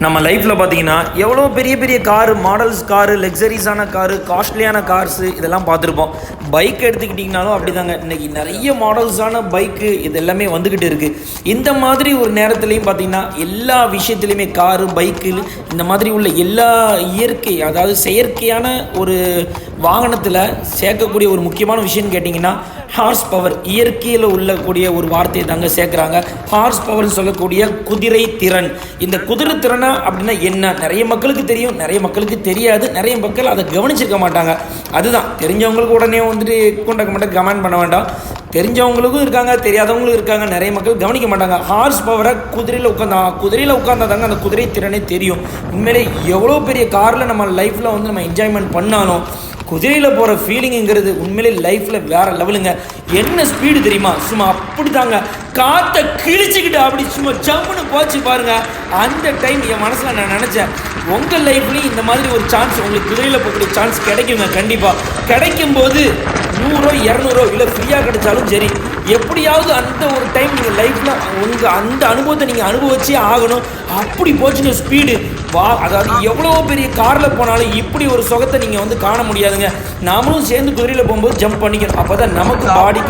நம்ம லைஃப்பில் பார்த்தீங்கன்னா எவ்வளோ பெரிய பெரிய காரு, மாடல்ஸ் காரு, லக்ஸரிஸான காரு, காஸ்ட்லியான கார்ஸு இதெல்லாம் பார்த்துருப்போம். பைக் எடுத்துக்கிட்டிங்கனாலும் அப்படி தாங்க. இன்றைக்கி நிறைய மாடல்ஸான பைக்கு இது எல்லாமே வந்துக்கிட்டு இருக்குது. இந்த மாதிரி ஒரு நேரத்துலையும் பார்த்திங்கன்னா எல்லா விஷயத்துலையுமே காரு, பைக்கு இந்த மாதிரி உள்ள எல்லா இயற்கை, அதாவது செயற்கையான ஒரு வாகனத்தில் சேர்க்கக்கூடிய ஒரு முக்கியமான விஷயம்னு கேட்டிங்கன்னா ஹார்ஸ் பவர், இயற்கையில் உள்ளக்கூடிய ஒரு வார்த்தையை தாங்க சேர்க்குறாங்க. ஹார்ஸ் பவர்னு சொல்லக்கூடிய குதிரை திறன். இந்த குதிரை திறனா அப்படின்னா என்ன? நிறைய மக்களுக்கு தெரியும், நிறைய மக்களுக்கு தெரியாது, நிறைய மக்கள் அதை கவனிச்சிருக்க மாட்டாங்க. அதுதான் தெரிஞ்சவங்களுக்கு உடனே வந்துட்டு கொண்டாக்க மாட்டேன், கமெண்ட் பண்ண வேண்டாம். தெரிஞ்சவங்களுக்கும் இருக்காங்க, தெரியாதவங்களும் இருக்காங்க. நிறைய மக்கள் கவனிக்க மாட்டாங்க. ஹார்ஸ் பவரை குதிரையில் உட்காந்தா தாங்க அந்த குதிரை திறனே தெரியும். உண்மையிலே எவ்வளோ பெரிய காரில் நம்ம லைஃப்பில் வந்து நம்ம என்ஜாய்மெண்ட் பண்ணாலும் குதிரையில் போகிற ஃபீலிங்குங்கிறது உண்மையிலே லைஃப்பில் வேறு லெவலுங்க. என்ன ஸ்பீடு தெரியுமா? சும்மா அப்படி தாங்க காற்றை கிழிச்சிக்கிட்டு அப்படி சும்மா ஜம்முன்னு போச்சு பாருங்கள். அந்த டைம் என் மனசில் நான் நினச்சேன், உங்கள் லைஃப்லேயும் இந்த மாதிரி ஒரு சான்ஸ் உங்களுக்கு குதிரையில் போகக்கூடிய சான்ஸ் கிடைக்குங்க. கண்டிப்பாக கிடைக்கும்போது 100 200 இல்லை ஃப்ரீயாக கிடைச்சாலும் சரி, எப்படியாவது அந்த ஒரு டைம் நீங்கள் லைஃப்பில் உங்கள் அந்த அனுபவத்தை நீங்கள் அனுபவிச்சே ஆகணும். அப்படி போச்சுங்க ஸ்பீடு. அதாவது எவ்வளோ பெரிய காரில் போனாலும் இப்படி ஒரு சுகத்தை நீங்கள் வந்து காண முடியாதுங்க. நாமளும் சேர்ந்து குதிரையில் போகும்போது ஜம்ப் பண்ணிக்கணும். அப்போ தான் நமக்கு பாடிக்கு